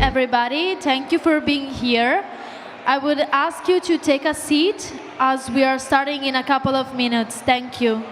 everybody. Thank you for being here. I would ask you to take a seat as we are starting in a couple of minutes. Thank you.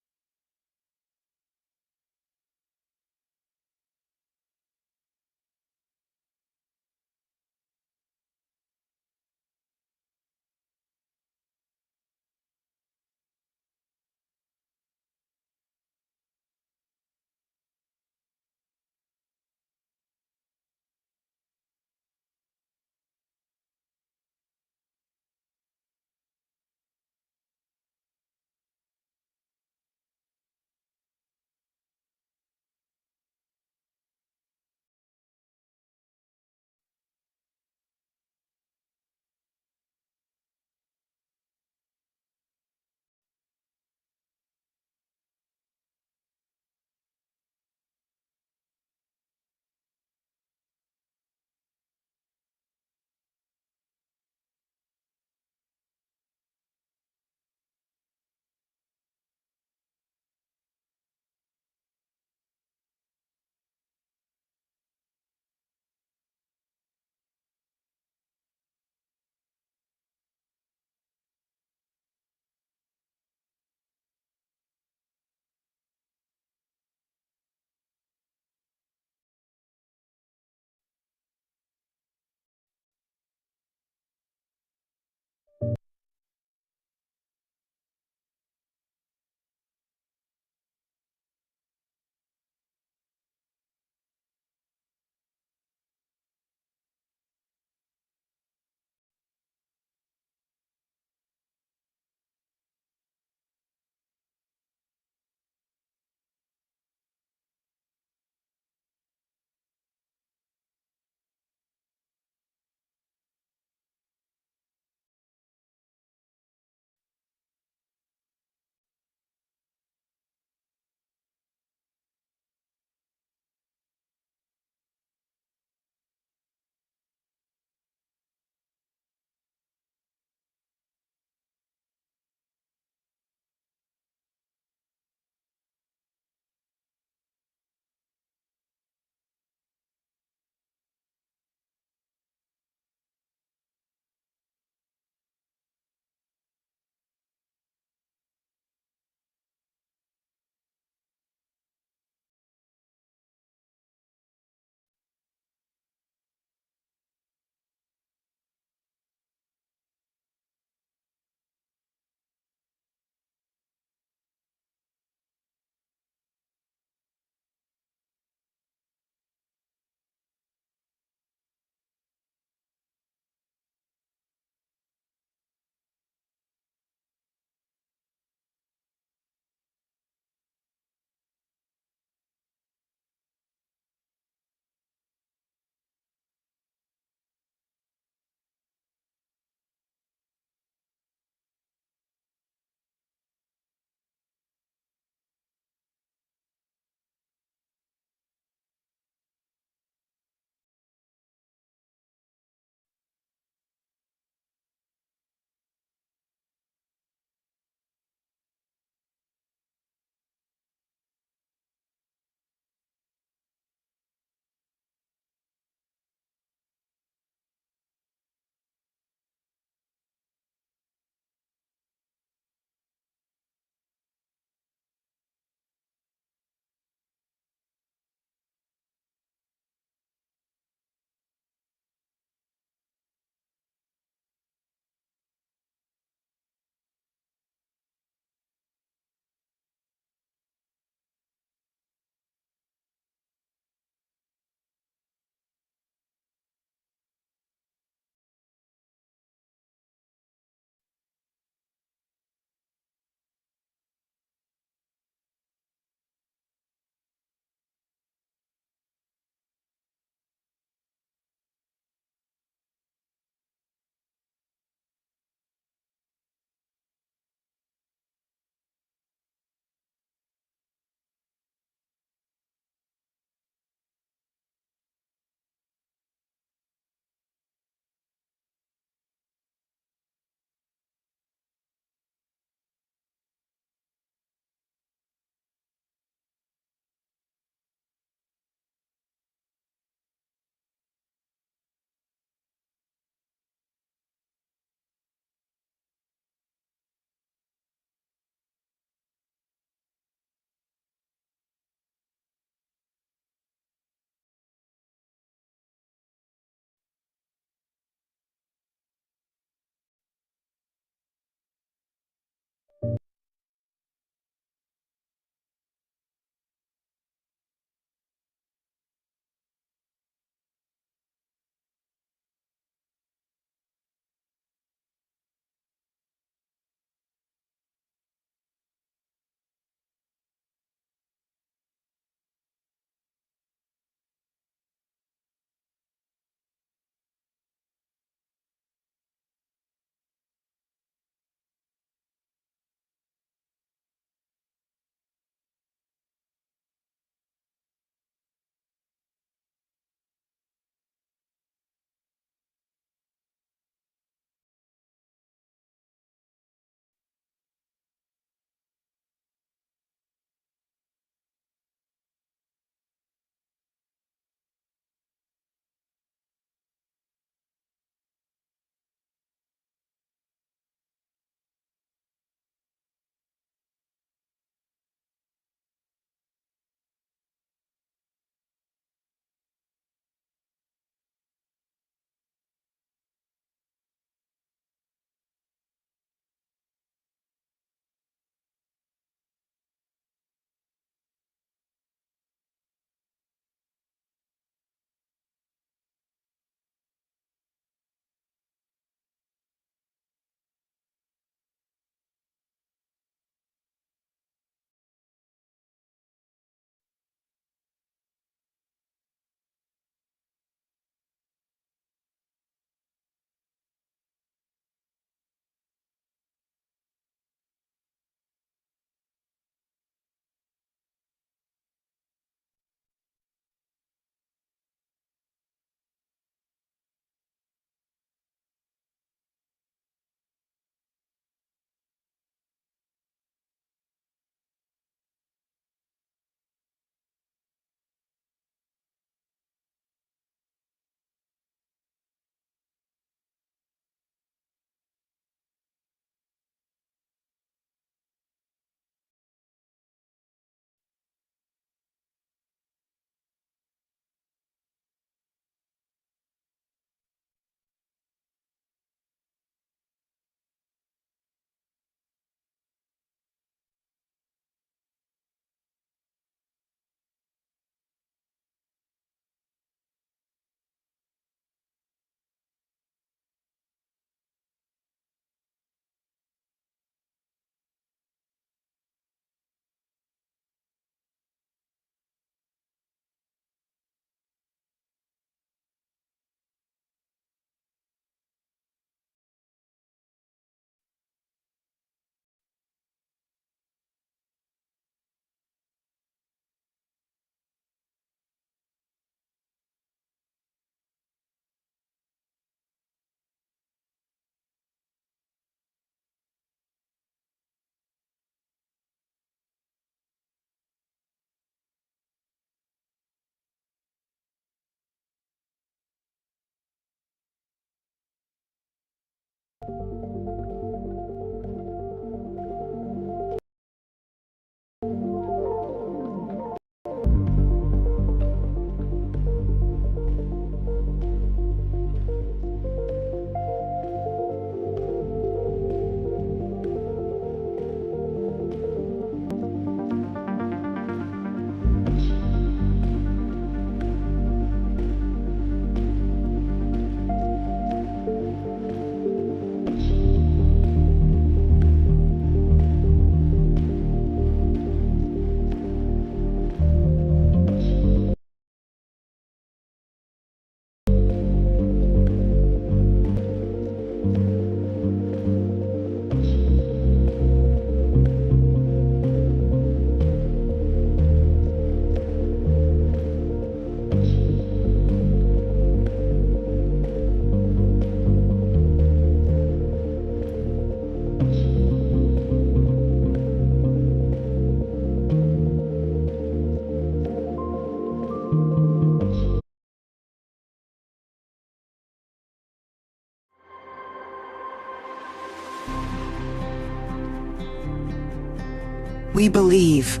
We believe.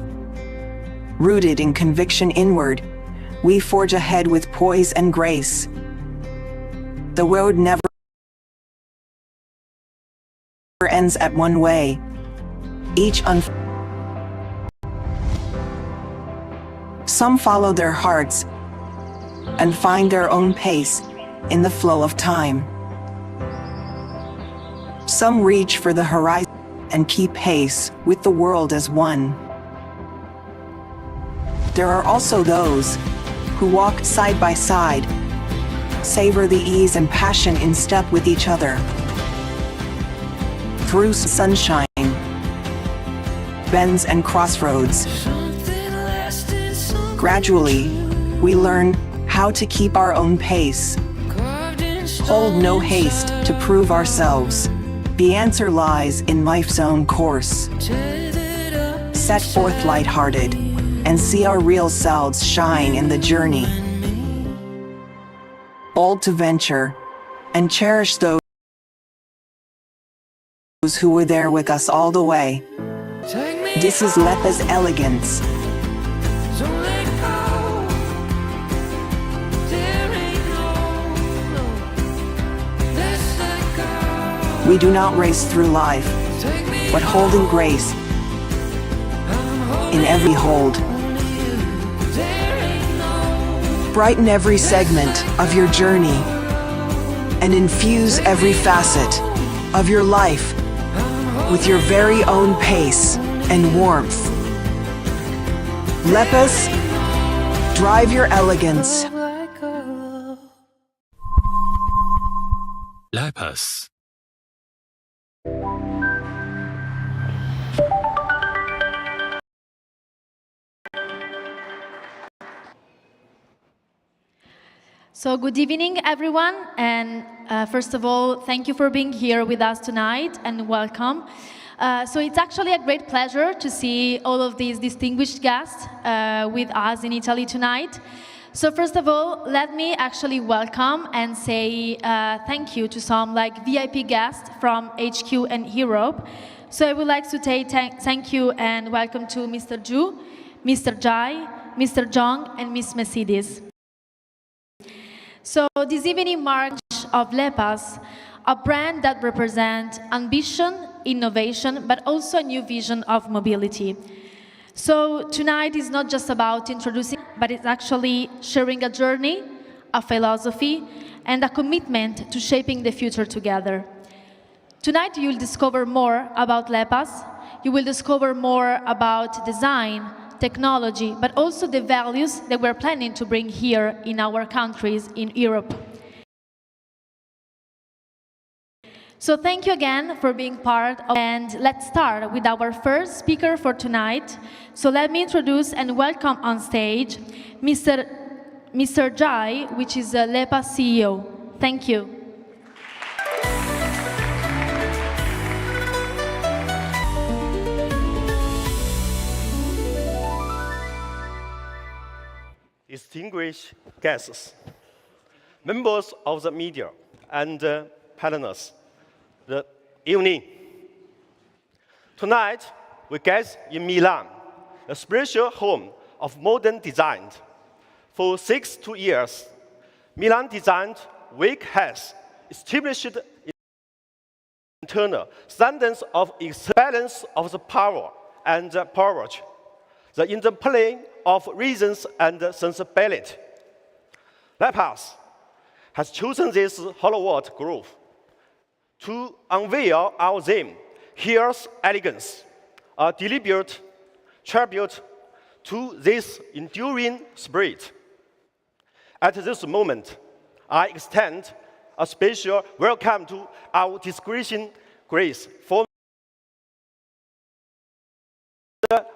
Rooted in conviction inward, we forge ahead with poise and grace. The road never ends at one way. Some follow their hearts and find their own pace in the flow of time. Some reach for the horizon and keep pace with the world as one. There are also those who walk side by side, savor the ease and passion in step with each other. Through sunshine, bends and crossroads, gradually, we learn how to keep our own pace. Hold no haste to prove ourselves. The answer lies in life's own course. Set forth lighthearted and see our real selves shine in the journey. Bold to venture and cherish those who were there with us all the way. This is LEPAS Elegance. We do not race through life, but holding grace in every hold. Brighten every segment of your journey and infuse every facet of your life with your very own pace and warmth. LEPAS, drive your elegance. LEPAS. So good evening, everyone, and first of all, thank you for being here with us tonight, and welcome. So it's actually a great pleasure to see all of these distinguished guests with us in Italy tonight. So first of all, let me actually welcome and say thank you to some VIP guests from HQ and Europe. So I would like to say thank you and welcome to Mr. Ju, Mr. Jai, Mr. Jong, and Miss Mercedes. So this evening marks of LEPAS, a brand that represents ambition, innovation, but also a new vision of mobility. So tonight is not just about introducing, but it's actually sharing a journey, a philosophy, and a commitment to shaping the future together. Tonight you'll discover more about LEPAS, you will discover more about design, technology, but also the values that we're planning to bring here in our countries in Europe. So thank you again for being part of, and let's start with our first speaker for tonight. So let me introduce and welcome on stage Mr. Jai, which is the LEPAS CEO. Thank you. Distinguished guests, members of the media, and partners, the evening. Tonight, we gather in Milan, a special home of modern design. For 62 years, Milan Design Week has established internal standards of balance of the power and power, the interplay of reasons and sensibility. LEPAS has chosen this Hollywood group to unveil our theme, Here's Elegance, a deliberate tribute to this enduring spirit. At this moment, I extend a special welcome to our distinguished guests from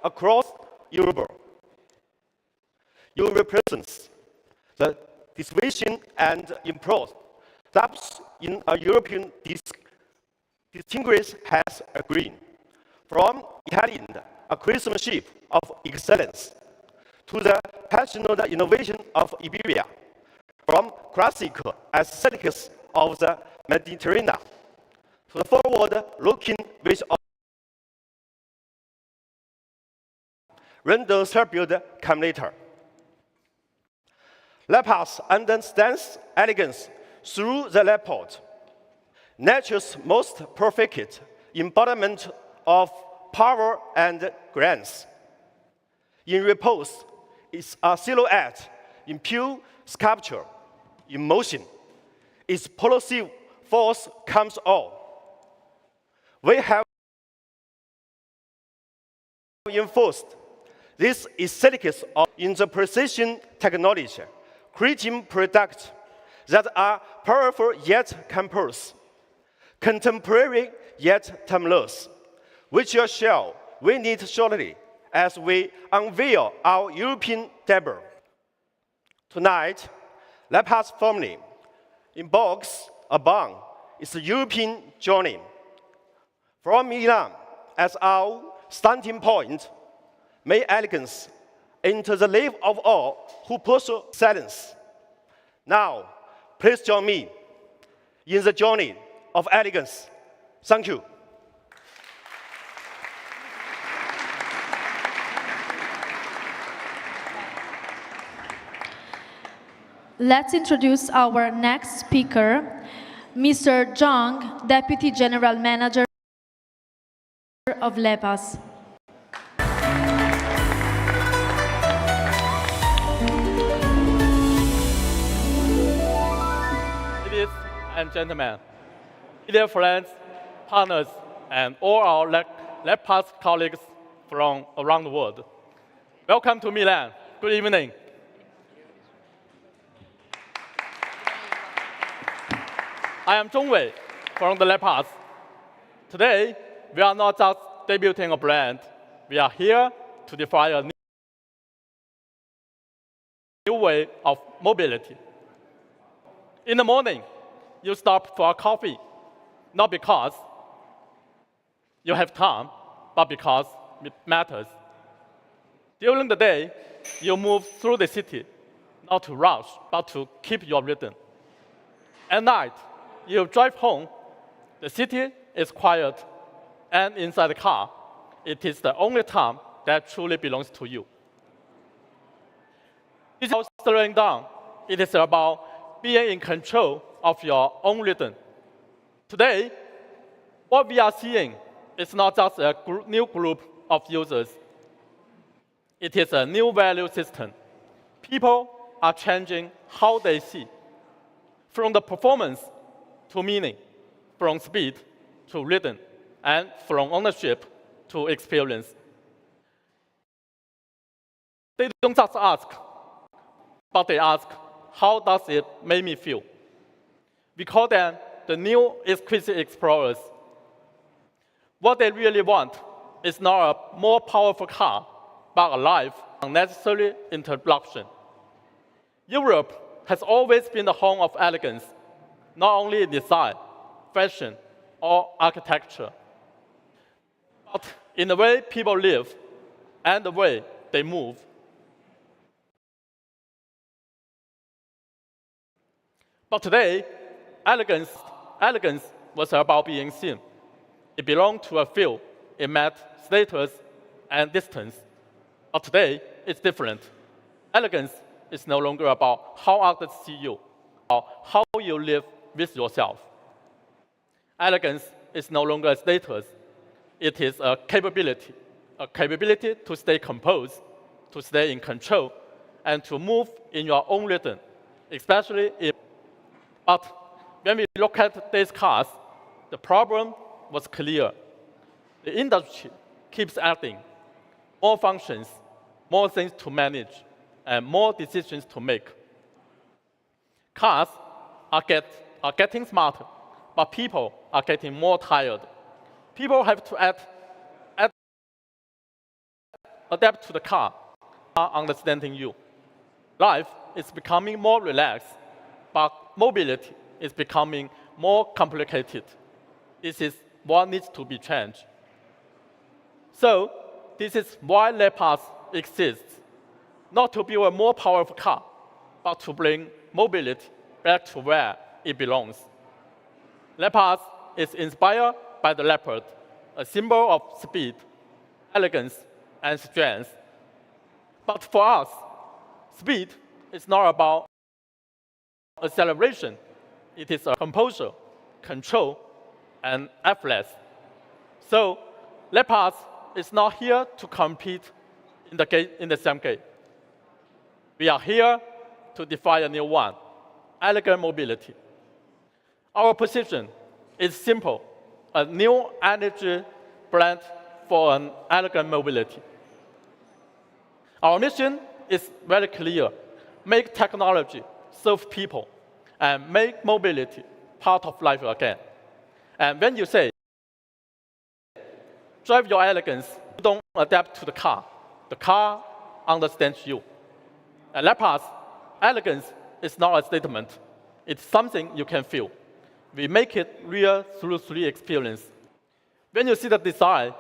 across Europe. You represent the distinction and import that in a European distinguished has agreed. From Italian, a craftsmanship of excellence, to the passionate innovation of Iberia, from classical aesthetics of the Mediterranean, to the forward-looking wish of render self-build come later. LEPAS understands elegance through the leopard, nature's most perfect embodiment of power and grace. In repose, it's a silhouette in pure sculpture, in motion. Its pulsive force comes all. We have enforced this aesthetics in the precision technology, creating products that are powerful yet complex, contemporary yet timeless, which you'll share we need shortly as we unveil our European debut. Tonight, LEPAS family embarks upon its European journey. From Milan as our starting point, may elegance enter the life of all who pursue silence. Now, please join me in the journey of elegance. Thank you. Let's introduce our next speaker, Mr. Zhang, Deputy General Manager of LEPAS. Ladies and gentlemen, dear friends, partners, and all our LEPAS colleagues from around the world, welcome to Milan. Good evening. I am Zhong Wei from the LEPAS. Today, we are not just debuting a brand. We are here to define a new way of mobility. In the morning, you stop for a coffee, not because you have time, but because it matters. During the day, you move through the city, not to rush, but to keep your rhythm. At night, you drive home, the city is quiet, and inside the car, it is the only time that truly belongs to you. This is about slowing down. It is about being in control of your own rhythm. Today, what we are seeing is not just a new group of users. It is a new value system. People are changing how they see, from the performance to meaning, from speed to rhythm, and from ownership to experience. They don't just ask, but they ask, how does it make me feel? We call them the new exquisite explorers. What they really want is not a more powerful car, but a life unnecessary interruption. Europe has always been the home of elegance, not only in design, fashion, or architecture, but in the way people live and the way they move. But today, elegance was about being seen. It belonged to a few. It met status and distance. But today, it's different. Elegance is no longer about how others see you, or how you live with yourself. Elegance is no longer a status. It is a capability to stay composed, to stay in control, and to move in your own rhythm, especially if. But when we look at these cars, the problem was clear. The industry keeps adding more functions, more things to manage, and more decisions to make. Cars are getting smarter, but people are getting more tired. People have to adapt to the car, understanding you. Life is becoming more relaxed, but mobility is becoming more complicated. This is what needs to be changed. So, this is why LEPAS exists, not to build a more powerful car, but to bring mobility back to where it belongs. LEPAS is inspired by the leopard, a symbol of speed, elegance, and strength. But for us, speed is not about acceleration. It is a composure, control, and effortless. So LEPAS is not here to compete in the same game. We are here to define a new one, elegant mobility. Our position is simple, a new energy brand for an elegant mobility. Our mission is very clear: make technology serve people and make mobility part of life again. And when you say, drive your elegance, you don't adapt to the car understands you. And LEPAS, elegance is not a statement. It's something you can feel. We make it real through 3 experience. When you see the design,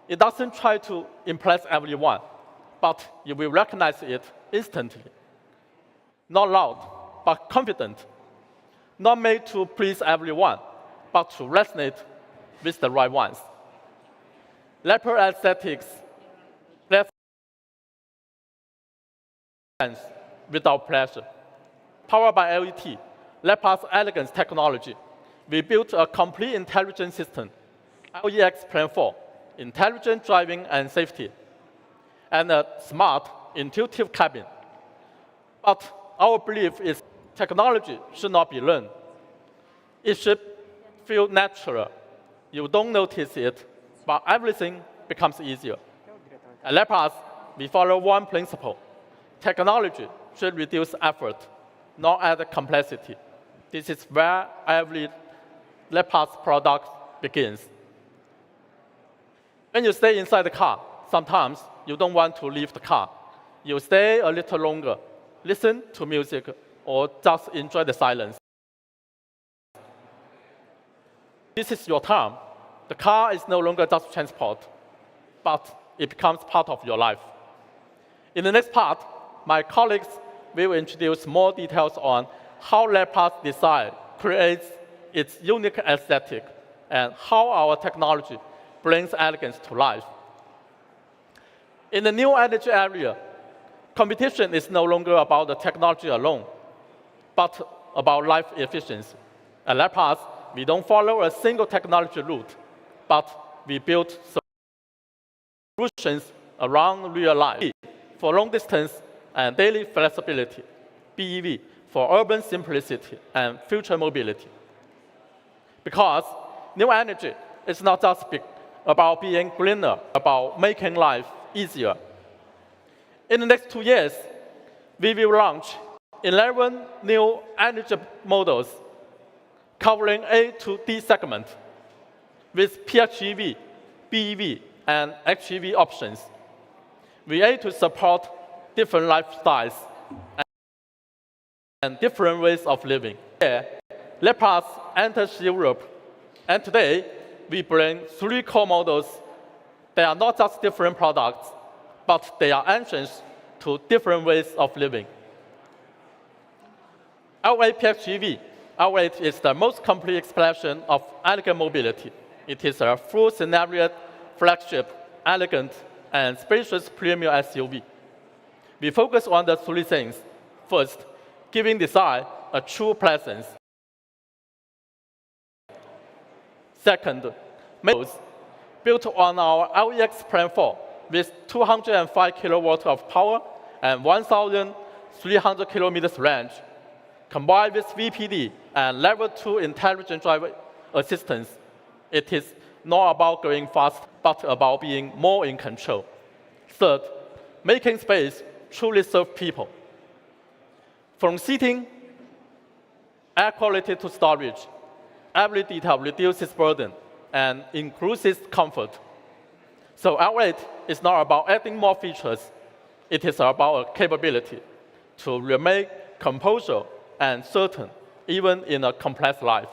it doesn't try to impress everyone, but you will recognize it instantly. Not loud, but confident. Not made to please everyone, but to resonate with the right ones. Leopard aesthetics, without pleasure. Powered by LET, LEPAS Elegance technology, we built a complete intelligent system, LEX Plan 4, intelligent driving and safety, and a smart, intuitive cabin. But our belief is technology should not be learned. It should feel natural. You don't notice it, but everything becomes easier. At LEPAS, we follow one principle. Technology should reduce effort, not add complexity. This is where every LEPAS product begins. When you stay inside the car, sometimes you don't want to leave the car. You stay a little longer, listen to music, or just enjoy the silence. This is your time. The car is no longer just transport, but it becomes part of your life. In the next part, my colleagues will introduce more details on how LEPAS Design creates its unique aesthetic and how our technology brings elegance to life. In the new energy area, competition is no longer about the technology alone, but about life efficiency. At LEPAS, we don't follow a single technology route, but we build solutions around real life for long distance and daily flexibility, BEV for urban simplicity and future mobility. Because new energy is not just about being greener, about making life easier. In the next 2 years, we will launch 11 new energy models covering A to D segment with PHEV, BEV, and HEV options. We aim to support different lifestyles and different ways of living. Here, LEPAS enters Europe, and today we bring 3 core models. They are not just different products, but they are entrance to different ways of living. L8 PHEV. L8 is the most complete expression of elegant mobility. It is a full scenario flagship, elegant, and spacious premium SUV. We focus on the 3 things. First, giving design a true presence. Second, built on our LEX Plan 4 with 205 kilowatts of power and 1,300 kilometers range, combined with VPD and Level 2 intelligent driver assistance. It is not about going fast, but about being more in control. Third, making space truly serve people. From seating, air quality to storage, every detail reduces burden and increases comfort. So L8 is not about adding more features. It is about a capability to remain composure and certain, even in a complex life.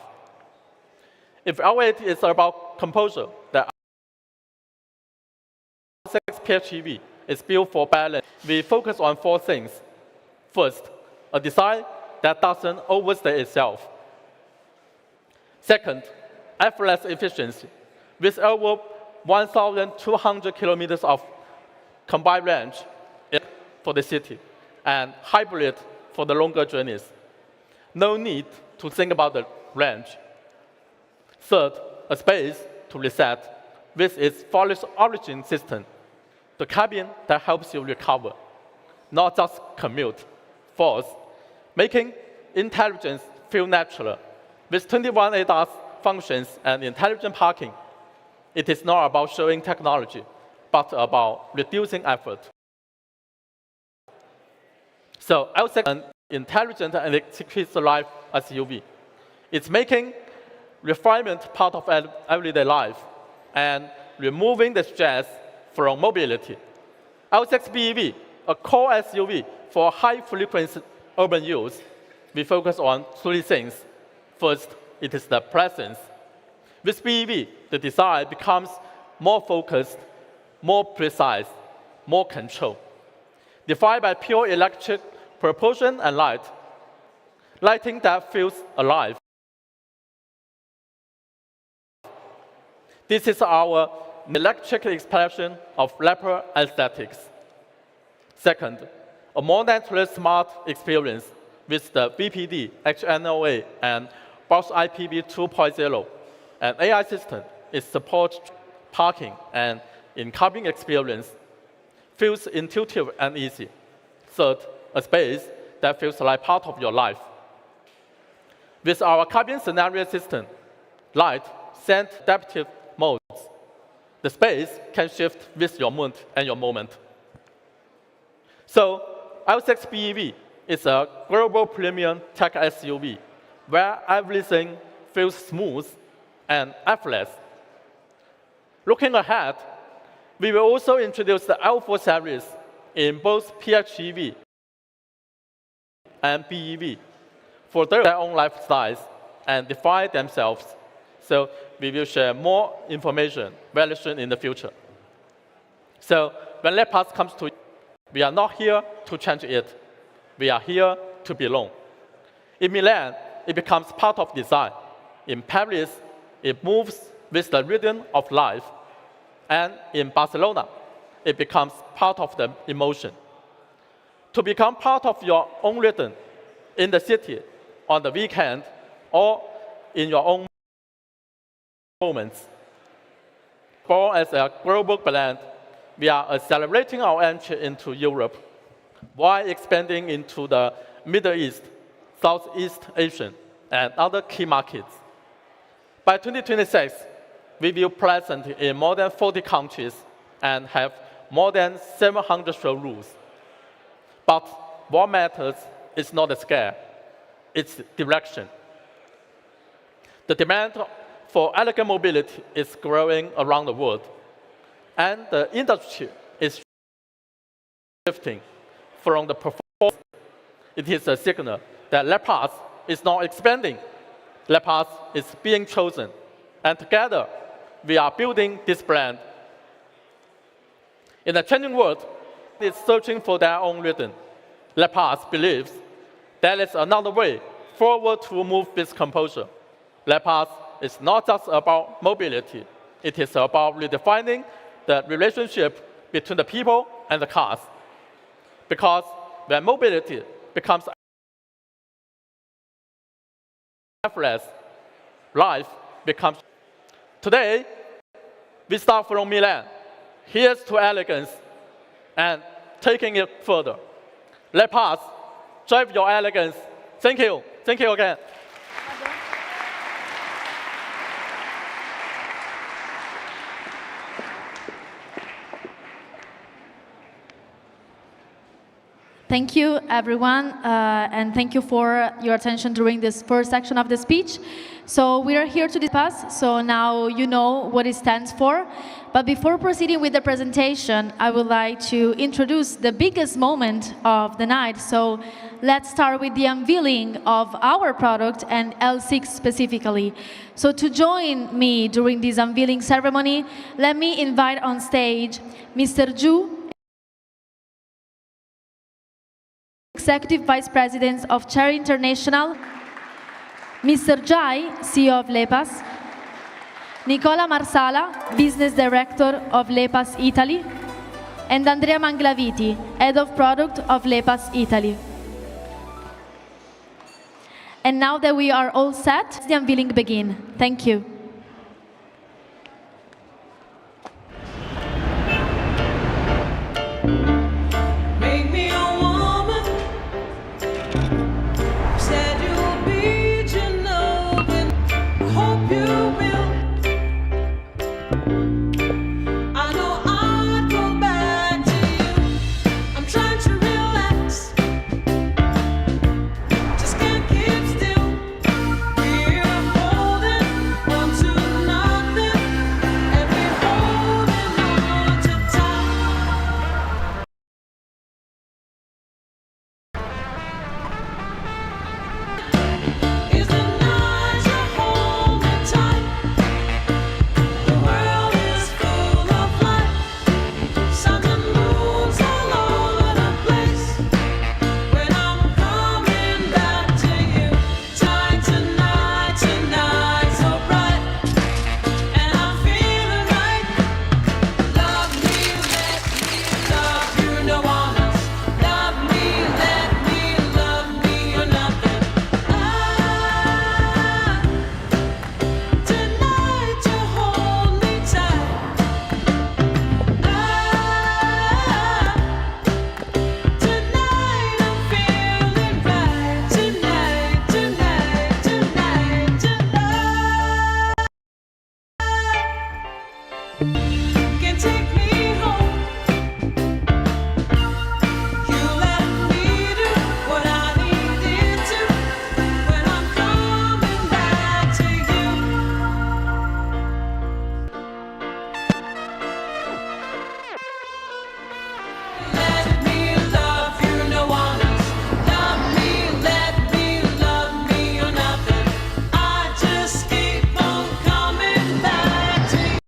If L8 is about composure, the L6 PHEV is built for balance. We focus on 4 things. First, a design that doesn't overstay itself. Second, effortless efficiency. With over 1,200 kilometers of combined range, for the city and hybrid for the longer journeys. No need to think about the range. Third, a space to reset with its flawless origin system, the cabin that helps you recover, not just commute. Fourth, making intelligence feel natural. With 21 ADAS functions and intelligent parking, it is not about showing technology, but about reducing effort. So L6 is an intelligent and exquisite life SUV. It's making refinement part of everyday life and removing the stress from mobility. L6 BEV, a core SUV for high-frequency urban use, we focus on three things. First, it is the presence. With BEV, the design becomes more focused, more precise, more controlled. Defined by pure electric propulsion and light, lighting that feels alive. This is our electric expression of leopard aesthetics. Second, a more natural smart experience with the VPD, HNOA, and Bosch IPV 2.0. An AI system is supports parking and in-cabin experience feels intuitive and easy. Third, a space that feels like part of your life. With our cabin scenario system, light, scent, adaptive modes, the space can shift with your mood and your moment. So, L6 BEV is a global premium tech SUV where everything feels smooth and effortless. Looking ahead, we will also introduce the L4 series in both PHEV and BEV for their own lifestyles and define themselves. So we will share more information very soon in the future. So when LEPAS comes to, we are not here to change it. We are here to belong. In Milan, it becomes part of design. In Paris, it moves with the rhythm of life. And in Barcelona, it becomes part of the emotion. To become part of your own rhythm in the city, on the weekend, or in your own moments. Born as a global brand, we are accelerating our entry into Europe while expanding into the Middle East, Southeast Asia, and other key markets. By 2026, we will be present in more than 40 countries and have more than 700 showrooms. But what matters is not the scale, it's direction. The demand for elegant mobility is growing around the world, and the industry is shifting from the performance. It is a signal that LEPAS is not expanding. LEPAS is being chosen, and together, we are building this brand. In the changing world, it is searching for their own rhythm. LEPAS believes there is another way forward to move with composure. LEPAS is not just about mobility. It is about redefining the relationship between the people and the cars. Because when mobility becomes effortless, life becomes. Today, we start from Milan. Here's to elegance and taking it further. LEPAS, drive your elegance. Thank you. Thank you again. Thank you, everyone, and thank you for your attention during this first section of the speech. So we are here to discuss, so now you know what it stands for. But before proceeding with the presentation, I would like to introduce the biggest moment of the night. So let's start with the unveiling of our product and L6 specifically. So to join me during this unveiling ceremony, let me invite on stage Mr. Zhu, Executive Vice President of Chery International, Mr. Jai, CEO of LEPAS, Nicola Marsala, Business Director of LEPAS Italy, and Andrea Manglaviti, Head of Product of LEPAS Italy. And now that we are all set, the unveiling begin. Thank you. Make me a woman. Said you'll be Genovese. Hope you will. I know I'd go back to you. I'm trying to relax. Just can't keep still. We're holding on to nothing, and we're holding on to time. Is the night you hold me tight? The world is full of light. Suns and moons all over the place. When I'm coming back to you, tonight, tonight, so bright, and I'm feeling right. Love me, let me love you, no one else. Love me, let me love me, or nothing. Tonight you hold me tight. Tonight I'm feeling right. Tonight, tonight, tonight, tonight. Can take me home. You let me do what I needed to when I'm coming back to you. Let me love you, no one else. Love me, let me love me, or nothing. I just keep on coming back to you.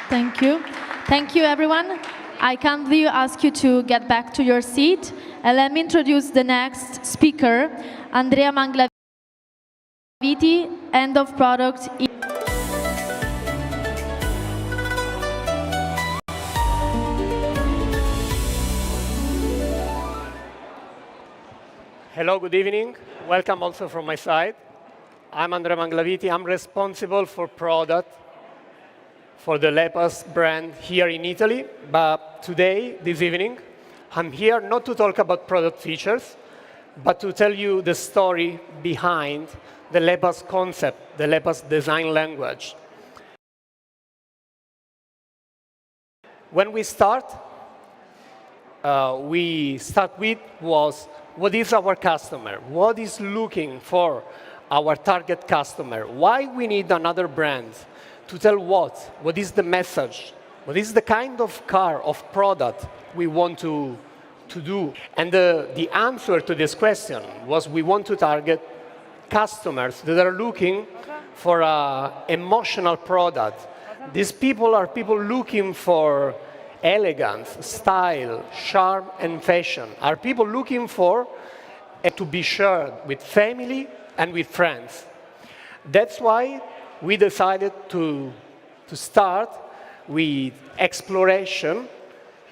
Thank you. Thank you, everyone. I kindly ask you to get back to your seat. And let me introduce the next speaker, Andrea Manglaviti, End of Product. Hello, good evening. Welcome also from my side. I'm Andrea Manglaviti. I'm responsible for product for the LEPAS brand here in Italy. But today, this evening, I'm here not to talk about product features, but to tell you the story behind the LEPAS concept, the LEPAS design language. When we start with was, what is our customer? What is looking for our target customer? Why we need another brand? To tell what? What is the message? What is the kind of car, of product we want to do? And the answer to this question was we want to target customers that are looking for an emotional product. These people are people looking for elegance, style, charm, and fashion. Are people looking for to be shared with family and with friends. That's why we decided to start with exploration,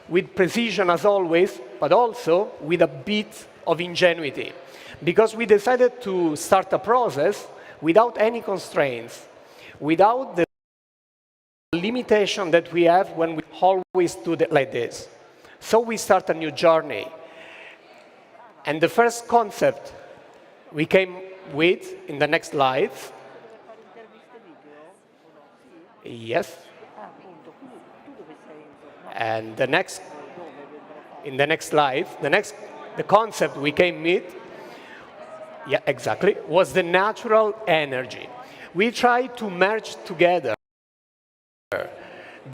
with precision as always, but also with a bit of ingenuity. Because we decided to start a process without any constraints, without the limitation that we have when we always do it like this. So we start a new journey. And the first concept we came with in the next slides. Yes. And in the next slide, the concept we came with, yeah, exactly, was the natural energy. We tried to merge together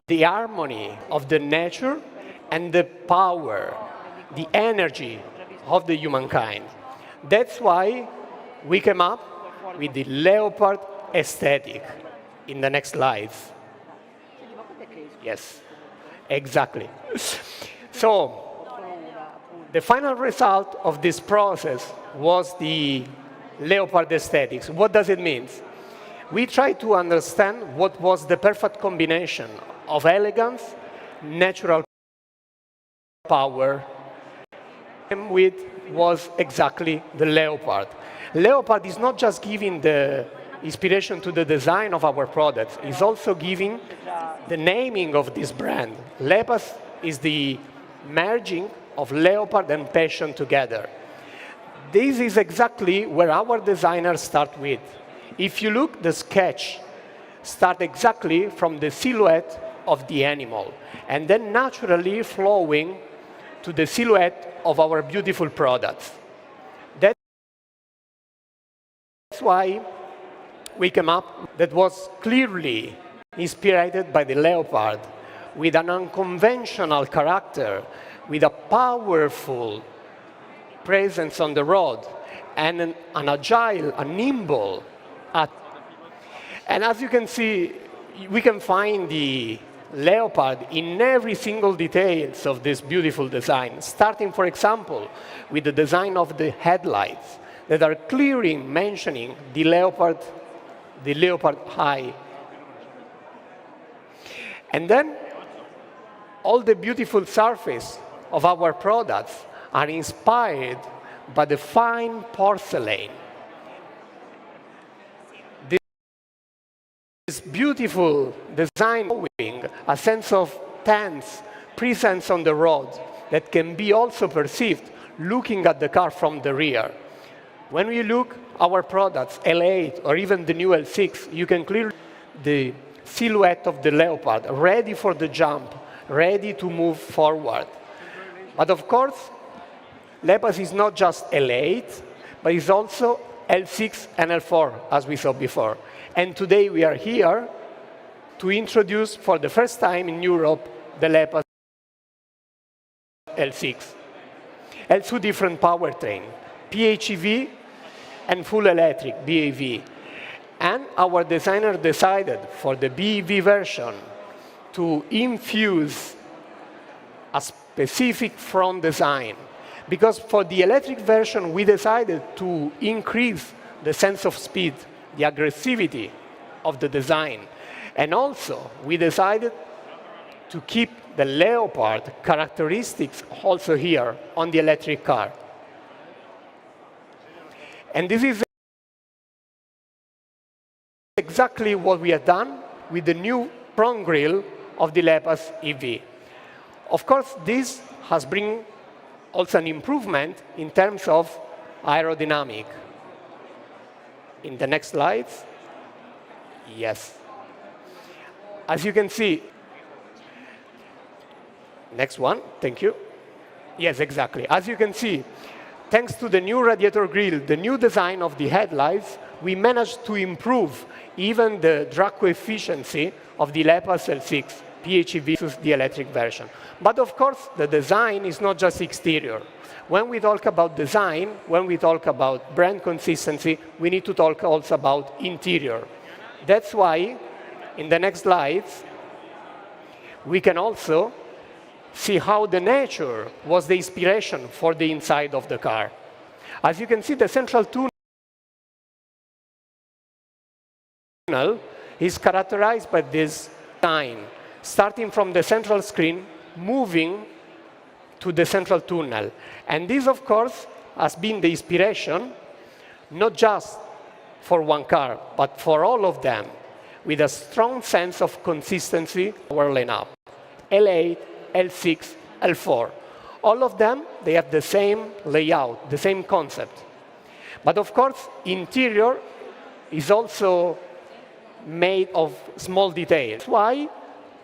the harmony of the nature and the power, the energy of the humankind. That's why we came up with the leopard aesthetic in the next slides. Yes, exactly. So the final result of this process was the leopard aesthetics. What does it mean? We tried to understand what was the perfect combination of elegance, natural power, and with was exactly the leopard. Leopard is not just giving the inspiration to the design of our products, it's also giving the naming of this brand. LEPAS is the merging of leopard and passion together. This is exactly where our designers start with. If you look, the sketch starts exactly from the silhouette of the animal, and then naturally flowing to the silhouette of our beautiful products. That's why we came up that was clearly inspired by the leopard, with an unconventional character, with a powerful presence on the road, and an agile, a nimble. And as you can see, we can find the leopard in every single details of this beautiful design, starting, for example, with the design of the headlights that are clearly mentioning the leopard eye. And then all the beautiful surface of our products are inspired by the fine porcelain. This beautiful design showing a sense of tense presence on the road that can be also perceived looking at the car from the rear. When we look our products, L8 or even the new L6, you can clearly see the silhouette of the leopard, ready for the jump, ready to move forward. But of course, LEPAS is not just L8, but it's also L6 and L4, as we saw before. And today we are here to introduce for the first time in Europe the LEPAS L6. L2 different powertrain, PHEV and full electric, BEV. And our designer decided for the BEV version to infuse a specific front design. Because for the electric version, we decided to increase the sense of speed, the aggressivity of the design. And also, we decided to keep the leopard characteristics also here on the electric car. And this is exactly what we have done with the new front grille of the LEPAS EV. Of course, this has brought also an improvement in terms of aerodynamic. In the next slides, yes. As you can see, next one, thank you. Yes, exactly. As you can see, thanks to the new radiator grille, the new design of the headlights, we managed to improve even the drag coefficiency of the LEPAS L6 PHEV versus the electric version. But of course, the design is not just exterior. When we talk about design, when we talk about brand consistency, we need to talk also about interior. That's why, in the next slides, we can also see how the nature was the inspiration for the inside of the car. As you can see, the central tunnel is characterized by this design, starting from the central screen, moving to the central tunnel. And this, of course, has been the inspiration, not just for one car, but for all of them, with a strong sense of consistency in our lineup. L8, L6, L4. All of them, they have the same layout, the same concept. But of course, interior is also made of small details. Why?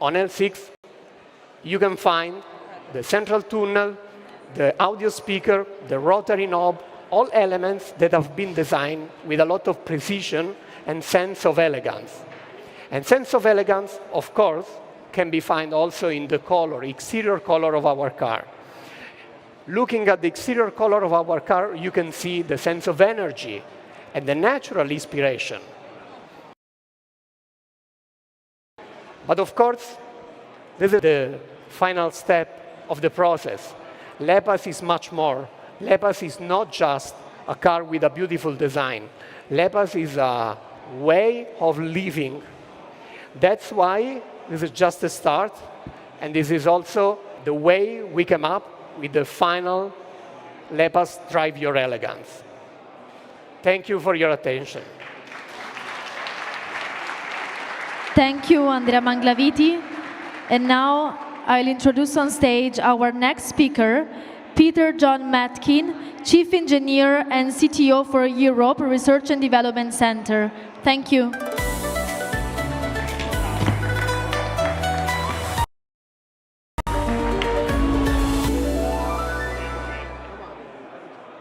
On L6, you can find the central tunnel, the audio speaker, the rotary knob, all elements that have been designed with a lot of precision and sense of elegance. And sense of elegance, of course, can be found also in the color, exterior color of our car. Looking at the exterior color of our car, you can see the sense of energy and the natural inspiration. But of course, this is the final step of the process. LEPAS is much more. LEPAS is not just a car with a beautiful design. LEPAS is a way of living. That's why this is just a start, and this is also the way we come up with the final LEPAS Drive Your Elegance. Thank you for your attention. Thank you, Andrea Manglaviti. And now I'll introduce on stage our next speaker, Peter John Matkin, Chief Engineer and CTO for Europe Research and Development Center. Thank you.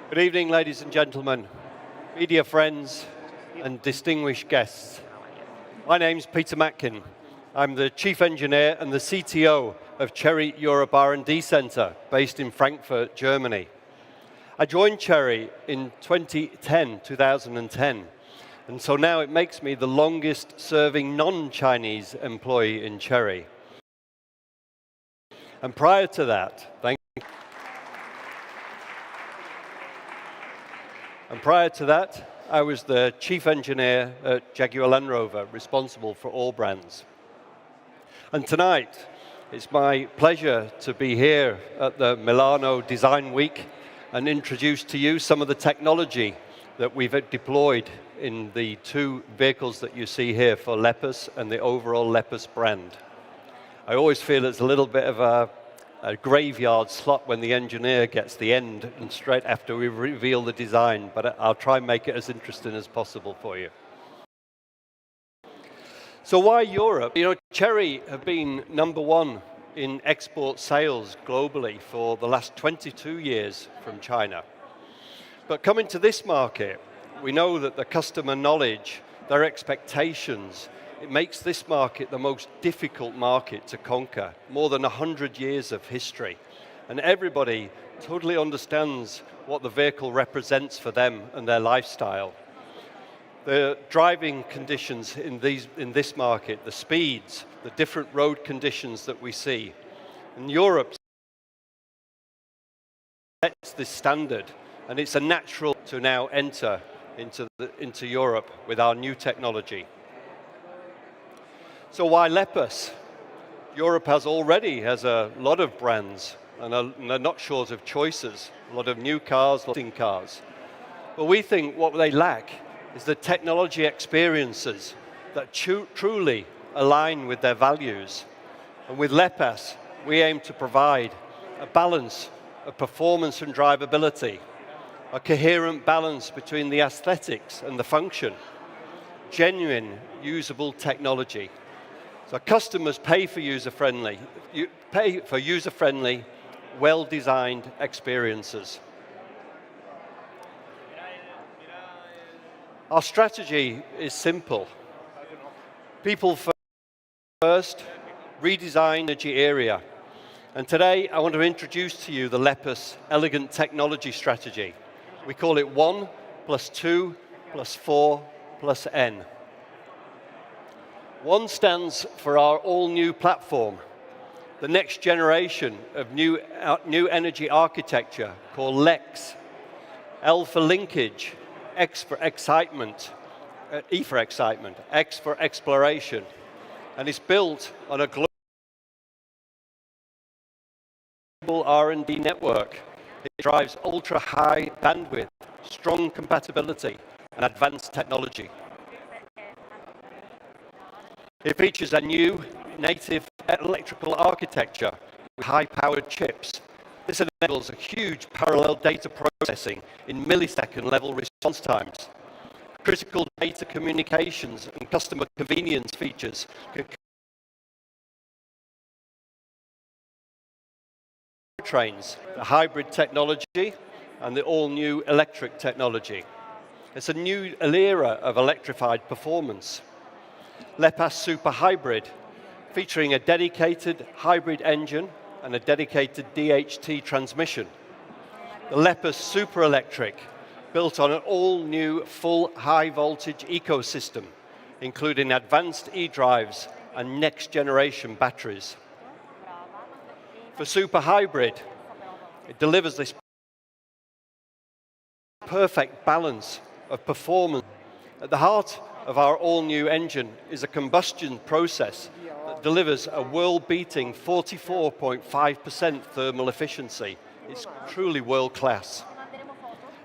Good evening, ladies and gentlemen, media friends, and distinguished guests. My name's Peter Matkin. I'm the Chief Engineer and the CTO of Chery Europe R&D Center, based in Frankfurt, Germany. I joined Chery in 2010, and so now it makes me the longest serving non-Chinese employee in Chery. And prior to that, I was the chief engineer at Jaguar Land Rover, responsible for all brands. And tonight, it's my pleasure to be here at the Milano Design Week and introduce to you some of the technology that we've deployed in the two vehicles that you see here for LEPAS and the overall LEPAS brand. I always feel it's a little bit of a graveyard slot when the engineer gets the end and straight after we reveal the design, but I'll try and make it as interesting as possible for you. So why Europe? You know, Chery have been #1 in export sales globally for the last 22 years from China. But coming to this market, we know that the customer knowledge, their expectations, it makes this market the most difficult market to conquer. More than 100 years of history. And everybody totally understands what the vehicle represents for them and their lifestyle. The driving conditions in this market, the speeds, the different road conditions that we see. And Europe sets this standard, and it's a natural to now enter into Europe with our new technology. So why LEPAS? Europe already has a lot of brands, and they're not short of choices. A lot of new cars, existing cars. But we think what they lack is the technology experiences that truly align with their values. And with LEPAS, we aim to provide a balance of performance and drivability, a coherent balance between the aesthetics and the function, genuine, usable technology. So customers pay for user-friendly, well-designed experiences. Our strategy is simple. People first, redesign energy area. And today, I want to introduce to you the LEPAS Elegant Technology Strategy. We call it 1 + 2 + 4 + N. 1 stands for our all-new platform, the next generation of new energy architecture called LEX. L for linkage, X for excitement, E for excitement, X for exploration. And it's built on a global R&D network. It drives ultra-high bandwidth, strong compatibility, and advanced technology. It features a new native electrical architecture with high-powered chips. This enables a huge parallel data processing in millisecond level response times. Critical data communications and customer convenience features can trains, the hybrid technology and the all-new electric technology. It's a new era of electrified performance. LEPAS Super Hybrid, featuring a dedicated hybrid engine and a dedicated DHT transmission. The LEPAS Super Electric, built on an all-new full high-voltage ecosystem, including advanced e-drives and next-generation batteries. For Super Hybrid, it delivers this perfect balance of performance. At the heart of our all-new engine is a combustion process that delivers a world-beating 44.5% thermal efficiency. It's truly world-class.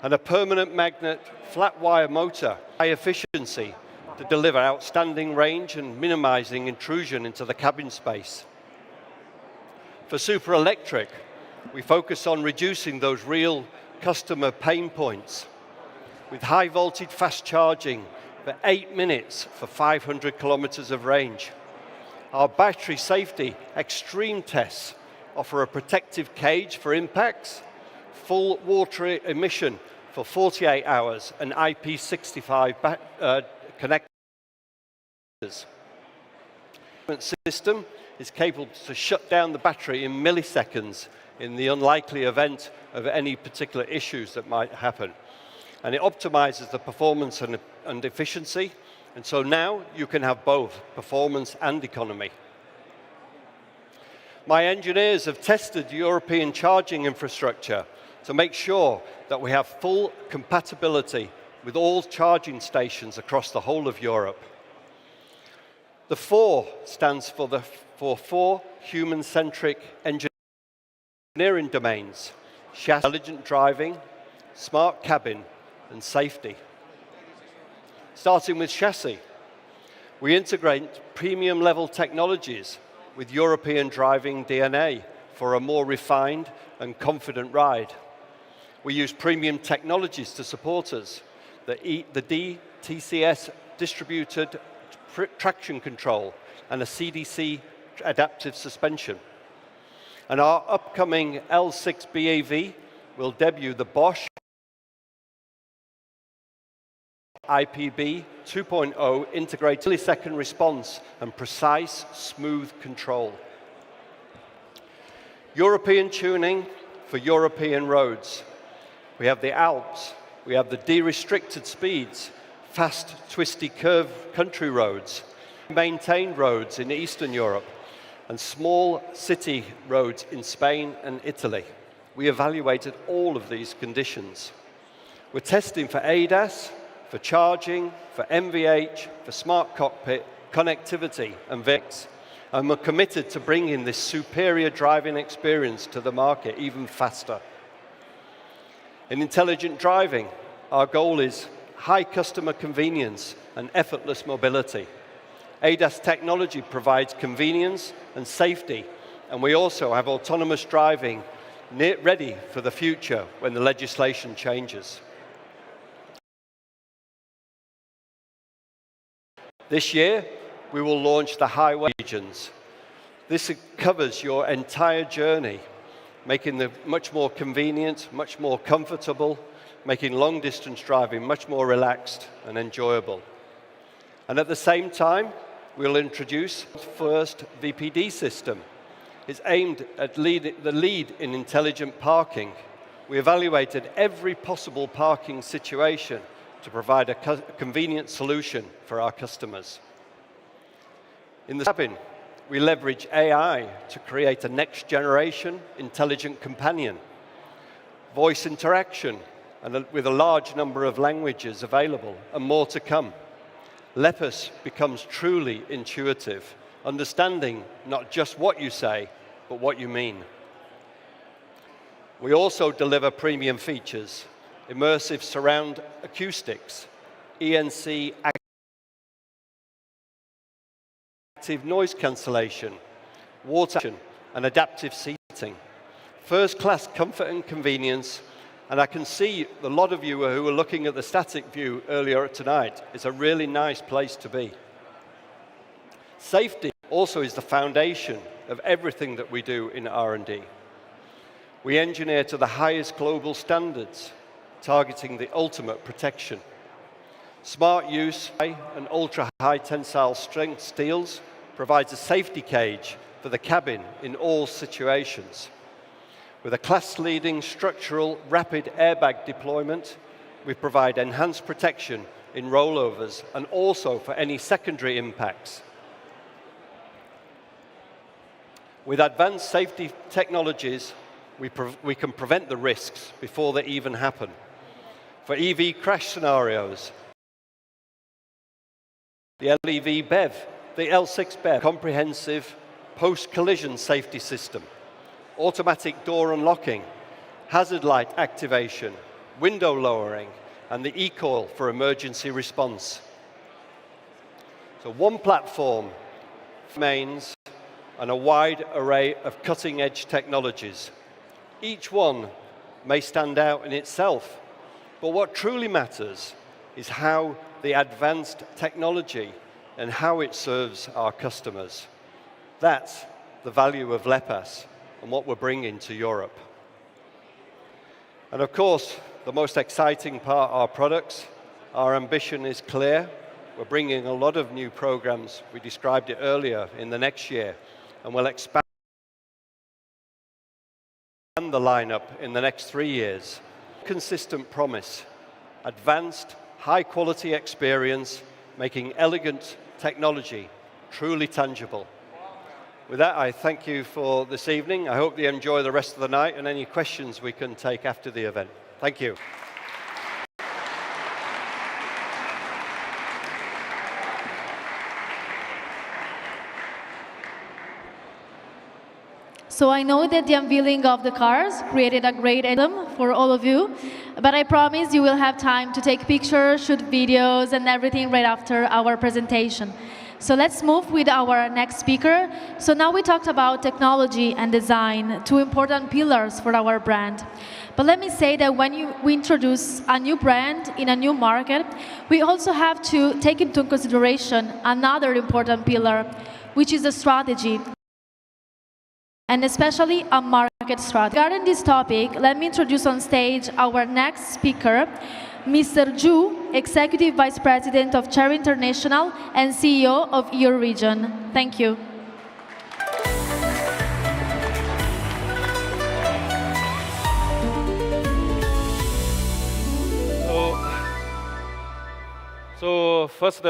And a permanent magnet flat wire motor, high efficiency to deliver outstanding range and minimizing intrusion into the cabin space. For Super Electric, we focus on reducing those real customer pain points with high voltage fast charging for 8 minutes for 500 kilometers of range. Our battery safety extreme tests offer a protective cage for impacts, full water emission for 48 hours, and IP65 connectors. The system is capable to shut down the battery in milliseconds in the unlikely event of any particular issues that might happen. And it optimizes the performance and efficiency, and so now you can have both performance and economy. My engineers have tested European charging infrastructure to make sure that we have full compatibility with all charging stations across the whole of Europe. The 4 stands for 4 human-centric engineering domains: chassis, intelligent driving, smart cabin, and safety. Starting with chassis, we integrate premium-level technologies with European driving DNA for a more refined and confident ride. We use premium technologies to support us, the DTCS distributed traction control and a CDC adaptive suspension. And our upcoming L6 BAV will debut the Bosch IPB 2.0 integrated millisecond response and precise, smooth control. European tuning for European roads. We have the Alps, we have the de-restricted speeds, fast, twisty curve country roads, maintained roads in Eastern Europe, and small city roads in Spain and Italy. We evaluated all of these conditions. We're testing for ADAS, for charging, for MVH, for smart cockpit, connectivity, and VIX. And we're committed to bringing this superior driving experience to the market even faster. In intelligent driving, our goal is high customer convenience and effortless mobility. ADAS technology provides convenience and safety, and we also have autonomous driving ready for the future when the legislation changes. This year, we will launch the highway regions. This covers your entire journey, making them much more convenient, much more comfortable, making long-distance driving much more relaxed and enjoyable. And at the same time, we'll introduce the first VPD system. It's aimed at the lead in intelligent parking. We evaluated every possible parking situation to provide a convenient solution for our customers. In the cabin, we leverage AI to create a next-generation intelligent companion, voice interaction, and with a large number of languages available, and more to come. LEPAS becomes truly intuitive, understanding not just what you say, but what you mean. We also deliver premium features: immersive surround acoustics, ENC active noise cancellation, water and adaptive seating, first-class comfort and convenience, and I can see a lot of you who were looking at the static view earlier tonight. It's a really nice place to be. Safety also is the foundation of everything that we do in R&D. We engineer to the highest global standards, targeting the ultimate protection. Smart use and ultra-high tensile strength steels provides a safety cage for the cabin in all situations. With a class-leading structural rapid airbag deployment, we provide enhanced protection in rollovers and also for any secondary impacts. With advanced safety technologies, we can prevent the risks before they even happen. For EV crash scenarios, the LEV BEV, the L6 BEV, comprehensive post-collision safety system, automatic door unlocking, hazard light activation, window lowering, and the e-coil for emergency response. So one platform remains and a wide array of cutting-edge technologies. Each one may stand out in itself, but what truly matters is how the advanced technology and how it serves our customers. That's the value of LEPAS and what we're bringing to Europe. And of course, the most exciting part, our products. Our ambition is clear. We're bringing a lot of new programs. We described it earlier in the next year, and we'll expand the lineup in the next 3 years. Consistent promise, advanced, high-quality experience, making elegant technology truly tangible. With that, I thank you for this evening. I hope you enjoy the rest of the night and any questions we can take after the event. Thank you. So I know that the unveiling of the cars created a great item for all of you, but I promise you will have time to take pictures, shoot videos, and everything right after our presentation. So let's move with our next speaker. So now we talked about technology and design, two important pillars for our brand. But let me say that when we introduce a new brand in a new market, we also have to take into consideration another important pillar, which is the strategy, and especially a market strategy. Regarding this topic, let me introduce on stage our next speaker, Mr. Zhu, Executive Vice President of Chery International and CEO of EU region. Thank you. So first,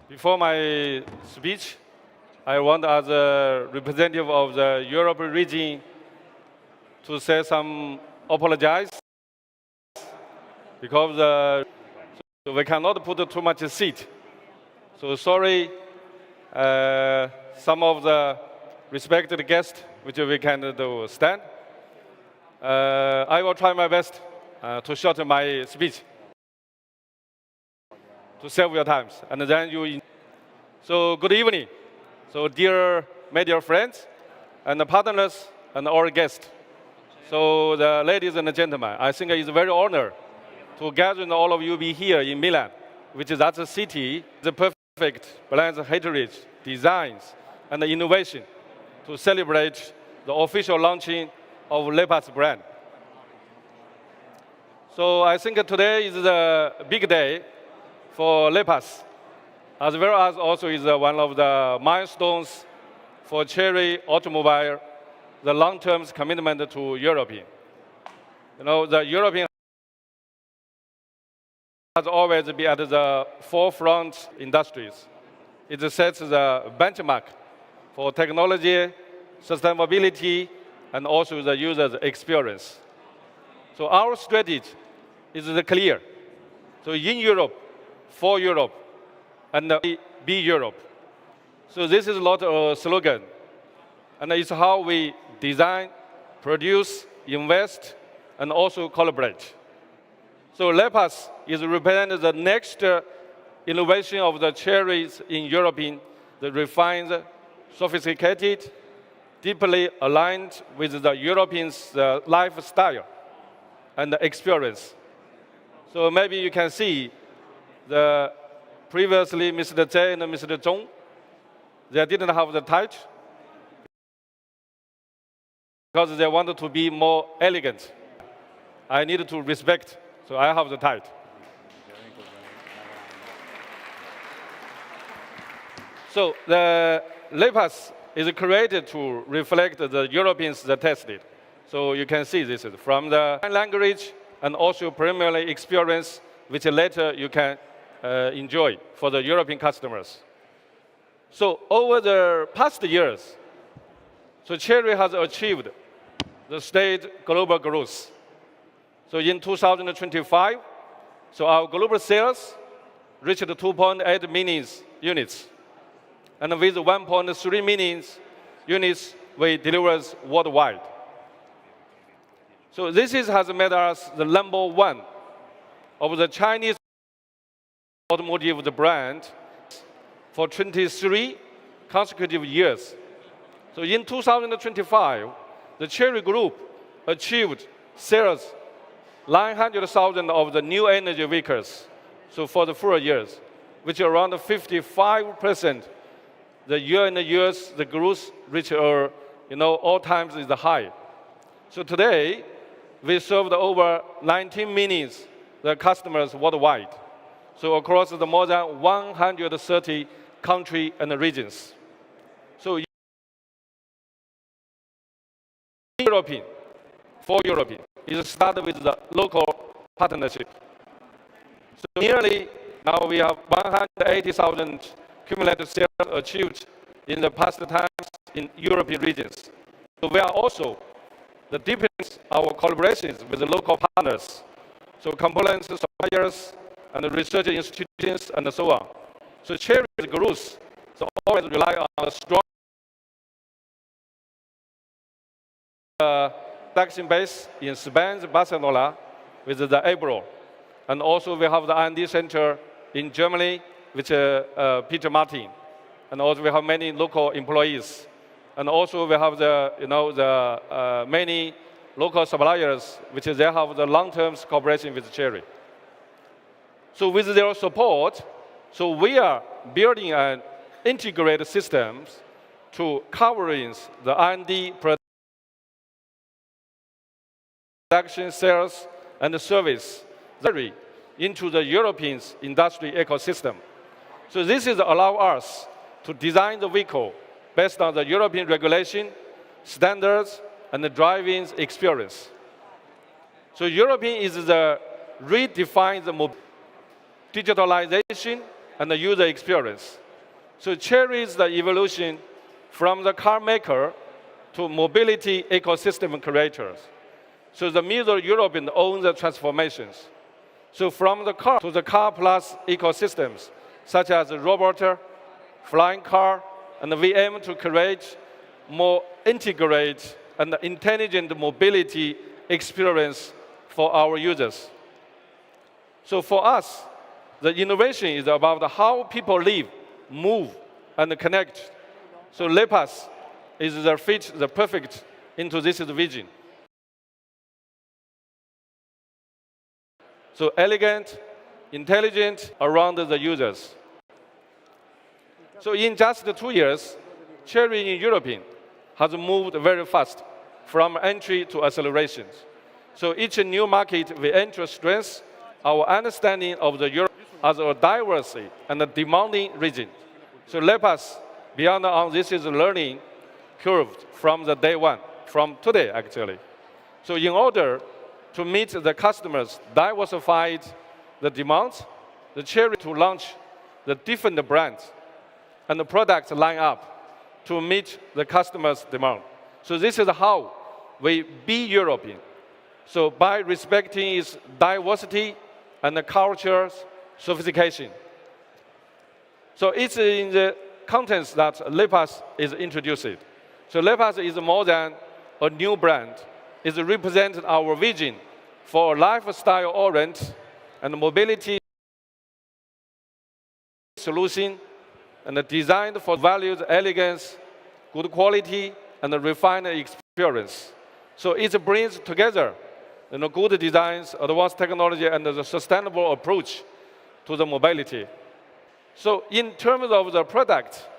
before my speech, I want, as a representative of the European region, to say some apologize, because so we cannot put too much seat. So sorry, some of the respected guests, which we can do stand. I will try my best to shorten my speech, to save your times, and then you. So good evening. So dear media friends and the partners and our guests. So the ladies and the gentlemen, I think it's a very honor to gather all of you be here in Milan, which is as a city, the perfect balance of heritage, designs, and the innovation to celebrate the official launching of LEPAS brand. So I think today is a big day for LEPAS, as well as also is one of the milestones for Chery Automobile, the long-term commitment to European. You know, the European has always been at the forefront industries. It sets the benchmark for technology, sustainability, and also the user's experience. So our strategy is clear. So in Europe, for Europe, and be Europe. So this is not a slogan, and it's how we design, produce, invest, and also collaborate. So LEPAS is representing the next innovation of the Chery's in European, the refined, sophisticated, deeply aligned with the Europeans' lifestyle and experience. So maybe you can see the previously Mr. Zhai and Mr. Zhong, they didn't have the title because they wanted to be more elegant. I needed to respect, so I have the title. So the LEPAS is created to reflect the Europeans that tested. So you can see this is from the language and also primarily experience, which later you can enjoy for the European customers. So over the past years, so Chery has achieved the state global growth. So in 2025, so our global sales reached 2.8 million units. And with 1.3 million units, we deliver worldwide. So this has made us the #1 of the Chinese automotive brand for 23 consecutive years. So in 2025, the Chery Group achieved sales 900,000 of the new energy vehicles, so for the 4 years, which is around 55%. The year in the years, the growth reached, all times is the high. So today, we served over 19 million the customers worldwide. So across the more than 130 countries and regions. So European, for European, it started with the local partnership. So nearly now we have 180,000 cumulative sales achieved in the past times in European regions. So we are also the deepens our collaborations with the local partners, so components suppliers and research institutions and so on. So Chery's growth so always rely on a strong production base in Spain, Barcelona, with the Ebro. And also we have the R&D center in Germany with Peter Martin. And also we have many local employees. And also we have the many local suppliers, which they have the long-term cooperation with Chery. So with their support, so we are building an integrated systems to covering the R&D production, sales, and service into the European industry ecosystem. So this is allow us to design the vehicle based on the European regulation, standards, and the driving experience. So European is the redefine the digitalization and the user experience. So Chery is the evolution from the car maker to mobility ecosystem creators. So the middle European owns the transformations. So from the car to the car plus ecosystems, such as the robot, flying car, and we aim to create more integrated and intelligent mobility experience for our users. So for us, the innovation is about how people live, move, and connect. So LEPAS is the perfect into this vision. So elegant, intelligent around the users. So in just 2 years, Chery in European has moved very fast from entry to accelerations. So each new market we enter strengthens our understanding of the Europe as a diverse and a demanding region. So LEPAS, beyond on this is learning curve from the day one, from today actually. So in order to meet the customers' diversified the demands, the Chery to launch the different brands and the product line up to meet the customers' demand. So this is how we be European. So by respecting its diversity and the culture's sophistication. So it's in the contents that LEPAS is introduced. So LEPAS is more than a new brand. It represents our vision for a lifestyle-oriented and mobility solution and designed for values, elegance, good quality, and a refined experience. So it brings together good designs, advanced technology, and the sustainable approach to the mobility. So in terms of the product,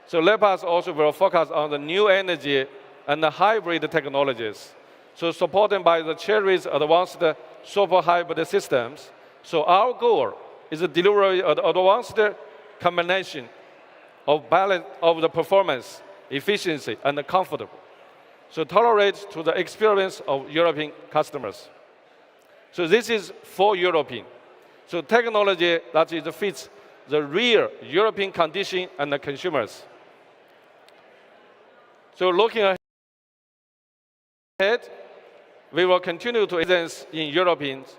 so LEPAS also will focus on the new energy and the hybrid technologies. So supported by the Chery's advanced super hybrid systems. So our goal is to deliver an advanced combination of balance of the performance, efficiency, and comfortable. so tolerate to the experience of European customers. So this is for European. So technology that is fits the real European condition and the consumers. So looking ahead, we will continue to invest in Europeans.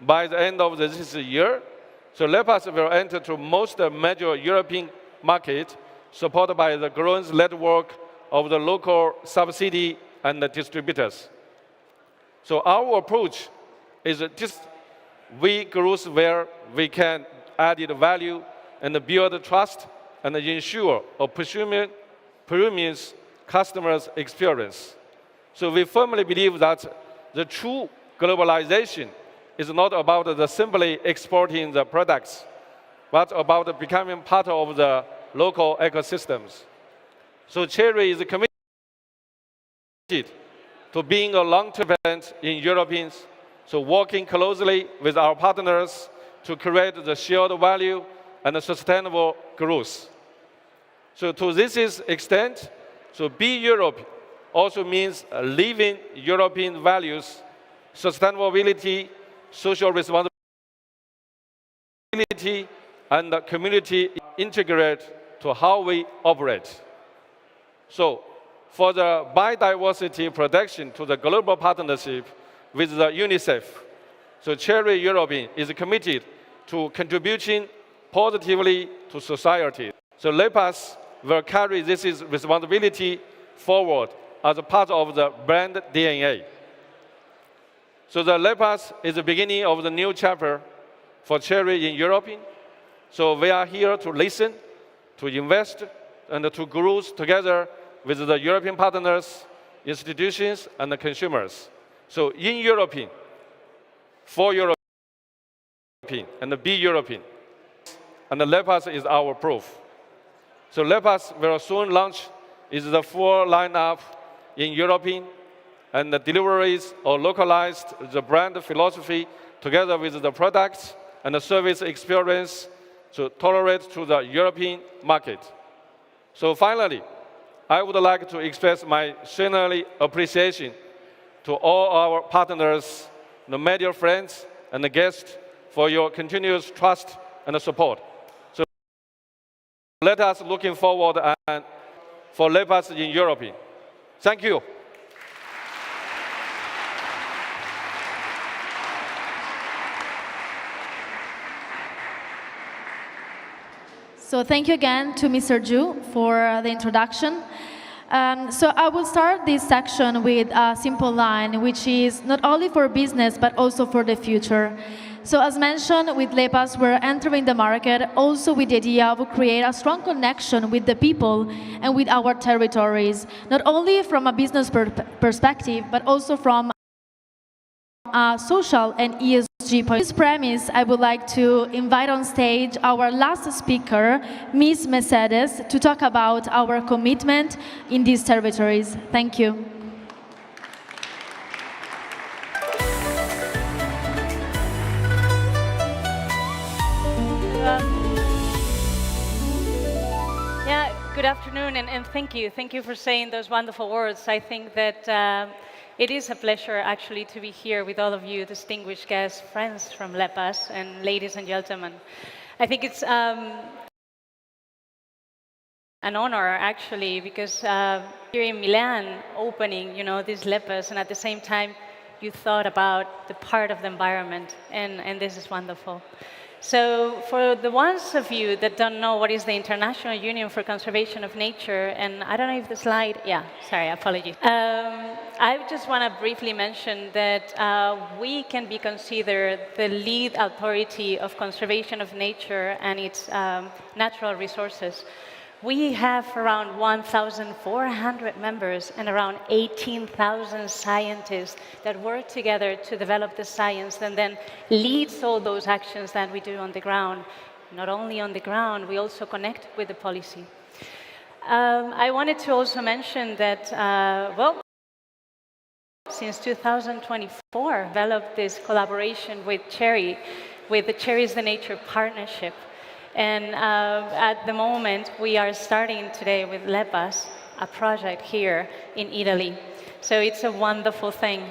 By the end of this year, so LEPAS will enter to most major European market, supported by the growing network of the local subsidy and the distributors. So our approach is just we grow where we can add value and build trust and ensure a premium customers' experience. So we firmly believe that the true globalization is not about simply exporting the products, but about becoming part of the local ecosystems. So Chery is committed to being a long-term event in Europeans, so working closely with our partners to create the shared value and sustainable growth. So to this extent, so Be Europe also means living European values, sustainability, social responsibility, and the community integrate to how we operate. So for the biodiversity protection to the global partnership with the UNICEF, so Chery European is committed to contributing positively to society. So LEPAS will carry this responsibility forward as a part of the brand DNA. So the LEPAS is the beginning of the new chapter for Chery in Europe. So we are here to listen, to invest, and to grow together with the European partners, institutions, and the consumers. So in European, for European, and Be European. And the LEPAS is our proof. So LEPAS will soon launch is the full lineup in European, and the deliveries are localized the brand philosophy together with the products and the service experience to tolerate to the European market. So finally, I would like to express my sincere appreciation to all our partners, the media friends, and the guests for your continuous trust and support. So let us looking forward and for LEPAS in Europe. Thank you. So thank you again to Mr. Zhu for the introduction. So I will start this section with a simple line, which is not only for business, but also for the future. So as mentioned, with LEPAS, we're entering the market also with the idea of create a strong connection with the people and with our territories, not only from a business perspective, but also from a social and ESG point. This premise, I would like to invite on stage our last speaker, Ms. Mercedes, to talk about our commitment in these territories. Thank you. Yeah, good afternoon, and thank you. Thank you for saying those wonderful words. I think that it is a pleasure, actually, to be here with all of you, distinguished guests, friends from LEPAS, and ladies and gentlemen. I think it's an honor, actually, because here in Milan, opening, this LEPAS, and at the same time, you thought about the part of the environment, and this is wonderful. So for the ones of you that don't know what is the International Union for Conservation of Nature, and I don't know if the slide, sorry, apologies. I just want to briefly mention that we can be considered the lead authority of conservation of nature and its natural resources. We have around 1,400 members and around 18,000 scientists that work together to develop the science and then leads all those actions that we do on the ground. Not only on the ground, we also connect with the policy. I wanted to also mention that, since 2024, developed this collaboration with Chery, with the Chery is the Nature Partnership. And at the moment, we are starting today with LEPAS, a project here in Italy. So it's a wonderful thing.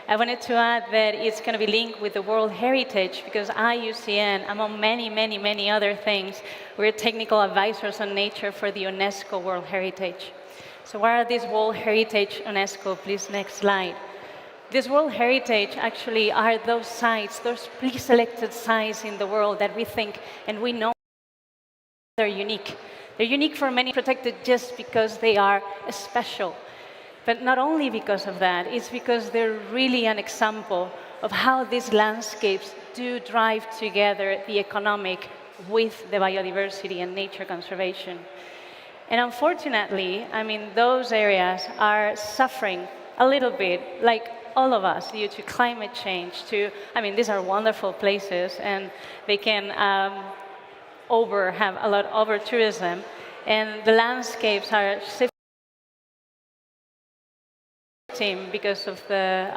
I wanted to add that it's going to be linked with the World Heritage because IUCN, among many, many, many other things, we're technical advisors on nature for the UNESCO World Heritage. So what are these World Heritage UNESCO? Please, next slide. This World Heritage actually are those sites, those pre-selected sites in the world that we think and we know they're unique. They're unique for many, protected just because they are special. But not only because of that, it's because they're really an example of how these landscapes do drive together the economic with the biodiversity and nature conservation. And unfortunately, I mean, those areas are suffering a little bit, like all of us, due to climate change, I mean, these are wonderful places, and they can have a lot of over-tourism, and the landscapes are shifting because of the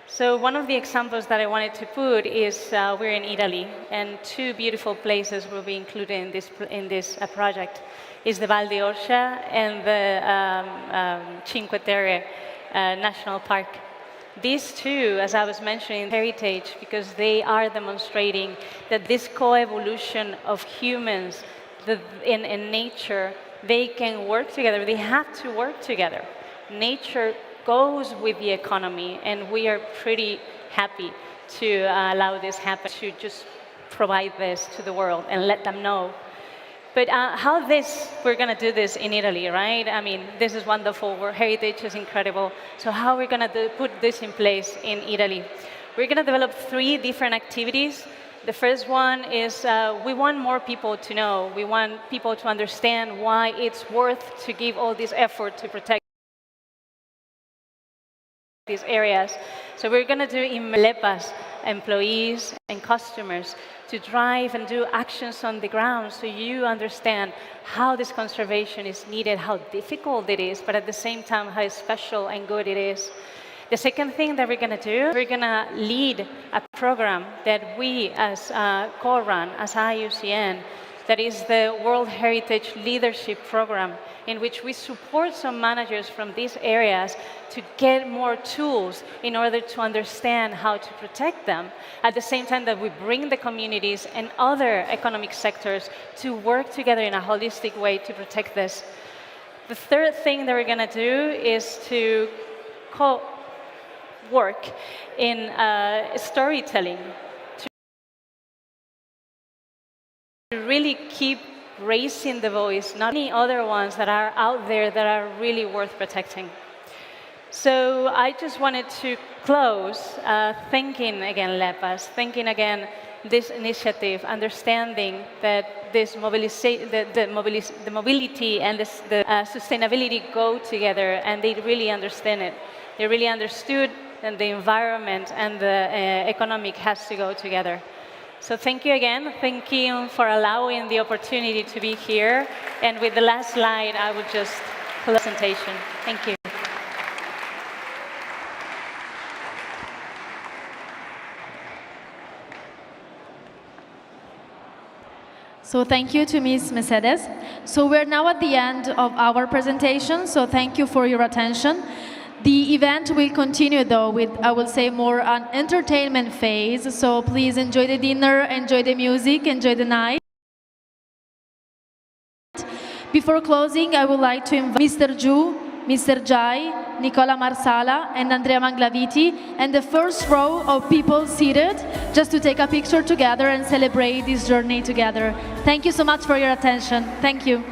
So one of the examples that I wanted to put is we're in Italy, and two beautiful places will be included in this project. Is the Val d'Orcia and the Cinque Terre National Park. These two, as I was mentioning, heritage because they are demonstrating that this co-evolution of humans in nature, they can work together. They have to work together. Nature goes with the economy, and we are pretty happy to allow this happen, to just provide this to the world and let them know. But we're going to do this in Italy, right? I mean, this is wonderful. Heritage is incredible. So how are we going to put this in place in Italy? We're going to develop 3 different activities. The first one is we want more people to know. We want people to understand why it's worth to give all this effort to protect these areas. So we're going to do in LEPAS employees and customers to drive and do actions on the ground so you understand how this conservation is needed, how difficult it is, but at the same time how special and good it is. The second thing that we're going to do, we're going to lead a program that we as co-run, as IUCN, that is the World Heritage Leadership Program, in which we support some managers from these areas to get more tools in order to understand how to protect them, at the same time that we bring the communities and other economic sectors to work together in a holistic way to protect this. The third thing that we're going to do is to work in storytelling, to really keep raising the voice, not any other ones that are out there that are really worth protecting. So I just wanted to close thanking again LEPAS, thanking again this initiative, understanding that this the mobility and the sustainability go together, and they really understand it. They really understood that the environment and the economic has to go together. So thank you again. Thank you for allowing the opportunity to be here. And with the last slide, I would just close the presentation. Thank you. So thank you to Ms. Mercedes. So we're now at the end of our presentation, so thank you for your attention. The event will continue, though, with, I will say, more an entertainment phase. So please enjoy the dinner, enjoy the music, enjoy the night. Before closing, I would like to invite Mr. Ju, Mr. Jai, Nicola Marsala, and Andrea Manglaviti, and the first row of people seated, just to take a picture together and celebrate this journey together. Thank you so much for your attention. Thank you.